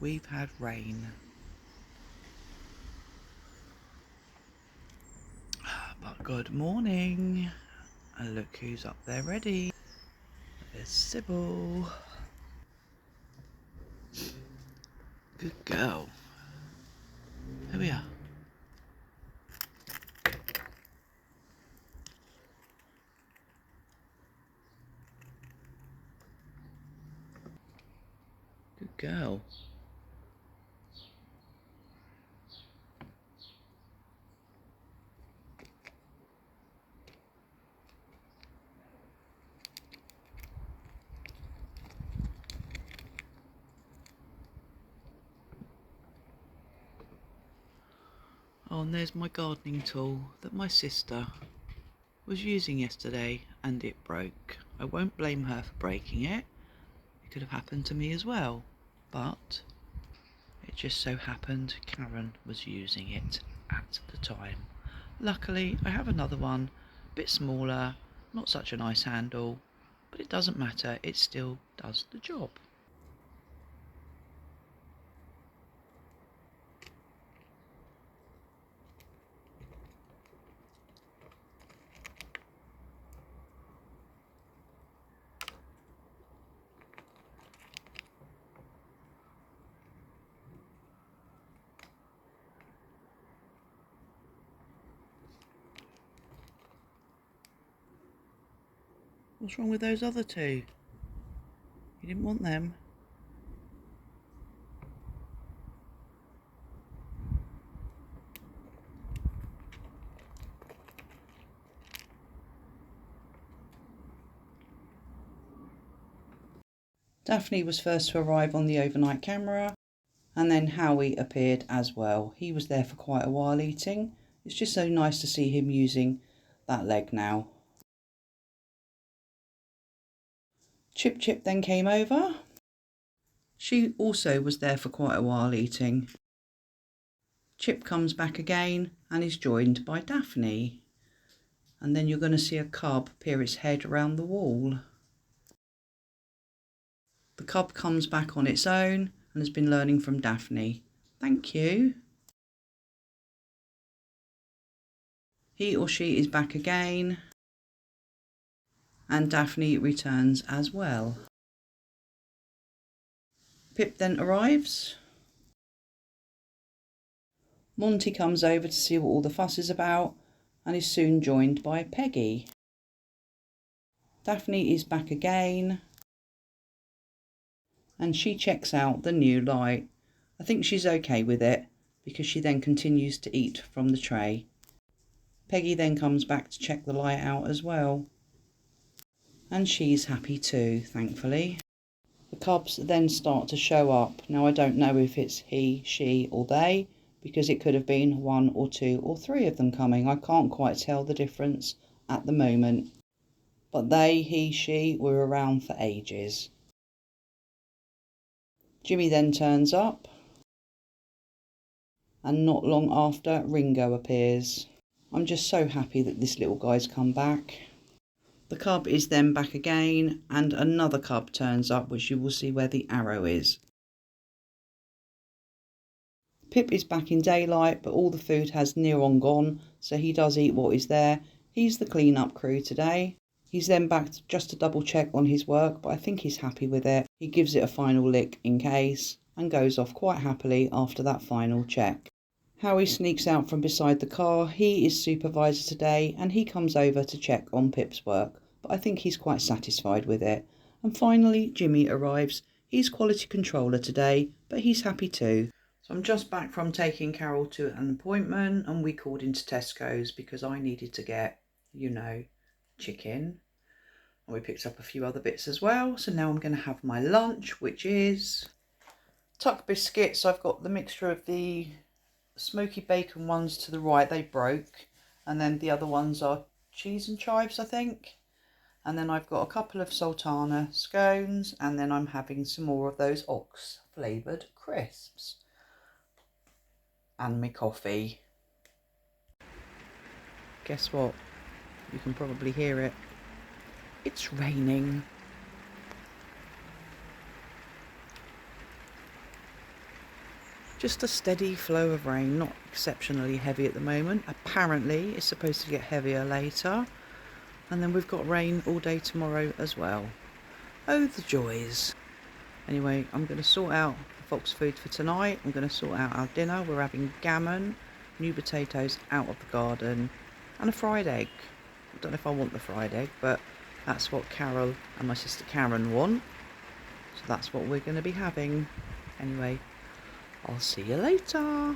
we've had rain. But good morning. And look who's up there ready. There's Cybil. Good girl. Here we are. Good girl. Oh, and there's my gardening tool that my sister was using yesterday and it broke. I won't blame her for breaking it. It could have happened to me as well, but it just so happened Karen was using it at the time. Luckily, I have another one, a bit smaller, not such a nice handle, but it doesn't matter, it still does the job. What's wrong with those other two? You didn't want them? Daphne was first to arrive on the overnight camera, and then Howie appeared as well. He was there for quite a while eating. It's just so nice to see him using that leg now. Chip then came over. She also was there for quite a while eating. Chip comes back again and is joined by Daphne. And then you're going to see a cub peer its head around the wall. The cub comes back on its own and has been learning from Daphne. Thank you. He or she is back again. And Daphne returns as well. Pip then arrives. Monty comes over to see what all the fuss is about and is soon joined by Peggy. Daphne is back again and she checks out the new light. I think she's okay with it because she then continues to eat from the tray. Peggy then comes back to check the light out as well. And she's happy too, thankfully. The cubs then start to show up. Now I don't know if it's he, she or they, because it could have been one or two or three of them coming. I can't quite tell the difference at the moment. But they, he, she were around for ages. Jimmy then turns up. And not long after, Ringo appears. I'm just so happy that this little guy's come back. The cub is then back again, and another cub turns up, which you will see where the arrow is. Pip is back in daylight, but all the food has near on gone, so he does eat what is there. He's the clean-up crew today. He's then back just to double check on his work, but I think he's happy with it. He gives it a final lick in case, and goes off quite happily after that final check. Howie sneaks out from beside the car. He is supervisor today and he comes over to check on Pip's work, but I think he's quite satisfied with it. And finally, Jimmy arrives. He's quality controller today, but he's happy too. So I'm just back from taking Carol to an appointment and we called into Tesco's because I needed to get, chicken. And we picked up a few other bits as well. So now I'm going to have my lunch, which is tuck biscuits. I've got the mixture of the smoky bacon ones to the right, they broke, and then the other ones are cheese and chives, I think. And then I've got a couple of sultana scones, and then I'm having some more of those ox flavoured crisps and my coffee. Guess what? You can probably hear it. It's raining. Just a steady flow of rain, not exceptionally heavy at the moment. Apparently it's supposed to get heavier later. And then we've got rain all day tomorrow as well. Oh, the joys. Anyway, I'm going to sort out the fox food for tonight. I'm going to sort out our dinner. We're having gammon, new potatoes out of the garden, and a fried egg. I don't know if I want the fried egg, but that's what Carol and my sister Karen want. So that's what we're going to be having. Anyway, I'll see you later.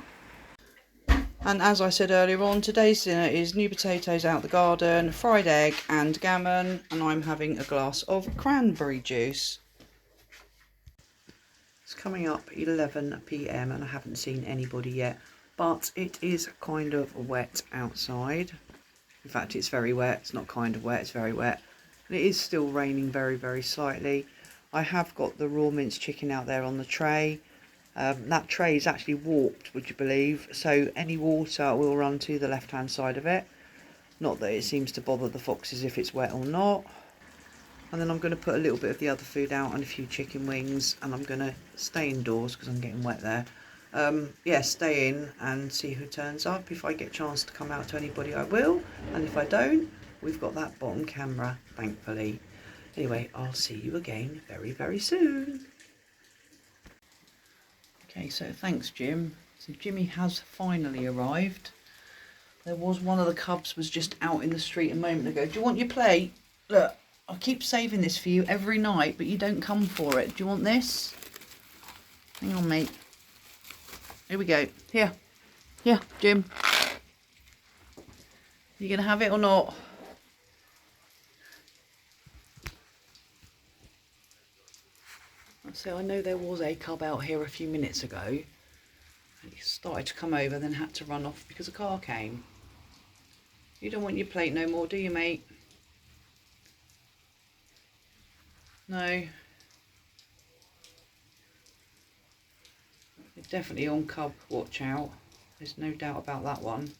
And as I said earlier on, today's dinner is new potatoes out the garden, fried egg and gammon, and I'm having a glass of cranberry juice. It's coming up 11 p.m. and I haven't seen anybody yet, but it is kind of wet outside. In fact, it's very wet. It's not kind of wet, it's very wet. And it is still raining very, very slightly. I have got the raw minced chicken out there on the tray. That tray is actually warped, would you believe? So any water will run to the left-hand side of it. Not that it seems to bother the foxes if it's wet or not. And then I'm going to put a little bit of the other food out and a few chicken wings, and I'm going to stay indoors because I'm getting wet there. Yeah, stay in and see who turns up. If I get a chance to come out to anybody, I will, and if I don't, we've got that bottom camera, thankfully. Anyway, I'll see you again very, very soon. Okay, so thanks, Jim. So Jimmy has finally arrived. There was one of the cubs was just out in the street a moment ago. Do you want your plate? Look, I keep saving this for you every night, but you don't come for it. Do you want this? Hang on, mate. Here we go. Here. Here, Jim. You gonna have it or not? So I know there was a cub out here a few minutes ago. And he started to come over, then had to run off because a car came. You don't want your plate no more, do you, mate? No. You're definitely on cub watch out. There's no doubt about that one.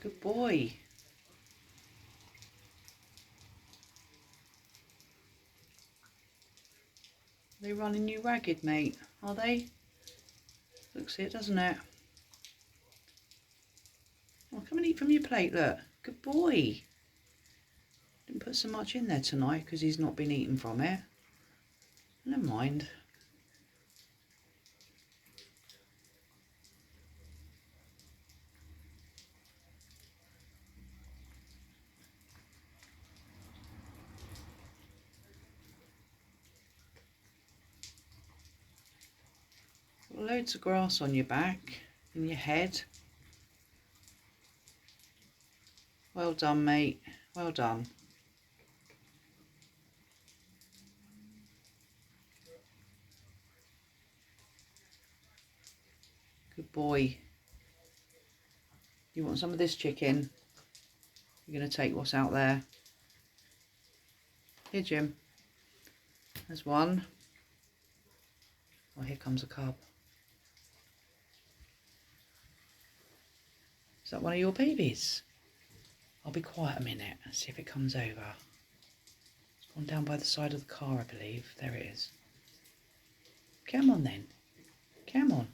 Good boy. They're running you ragged, mate, are they? Looks it, doesn't it? Oh, come and eat from your plate, look. Good boy. Didn't put so much in there tonight because he's not been eating from it. Never mind. Loads of grass on your back and your head. Well done, mate. Well done. Good boy. You want some of this chicken? You're going to take what's out there. Here, Jim. There's one. Oh, here comes a cub. Is that one of your babies? I'll be quiet a minute and see if it comes over. It's gone down by the side of the car, I believe. There it is. Come on then. Come on.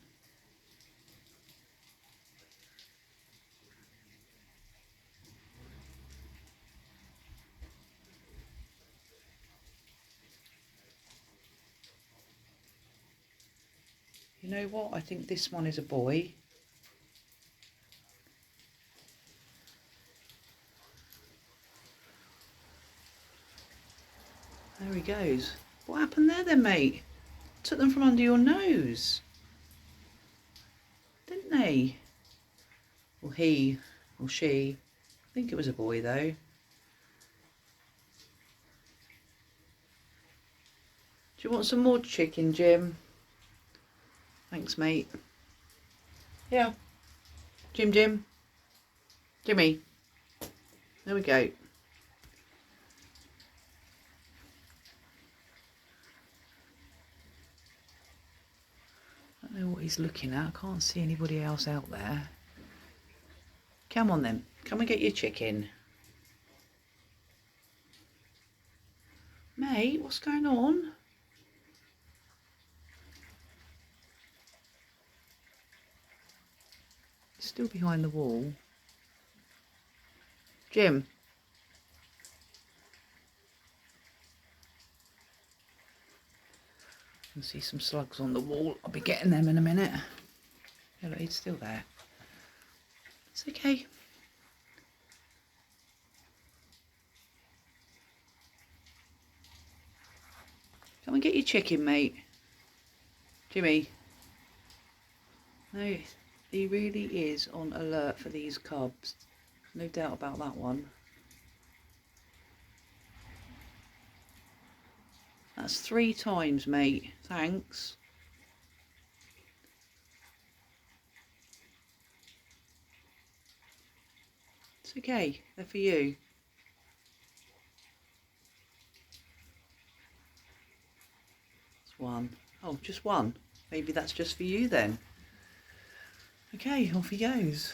You know what? I think this one is a boy. There he goes. What happened there then, mate? Took them from under your nose. Didn't they? Or he, or she. I think it was a boy though. Do you want some more chicken, Jim? Thanks, mate. Yeah. Jim. Jimmy. There we go. don't know what he's looking at. I can't see anybody else out there. Come on then, come and get your chicken. Mate, what's going on? He's still behind the wall. Jim. I can see some slugs on the wall. I'll be getting them in a minute. Yeah, look, he's still there. It's okay. Come and get your chicken, mate. Jimmy. No, he really is on alert for these cubs. No doubt about that one. That's 3 times, mate. Thanks. It's okay. They're for you. It's 1. Oh, just 1. Maybe that's just for you then. Okay, off he goes.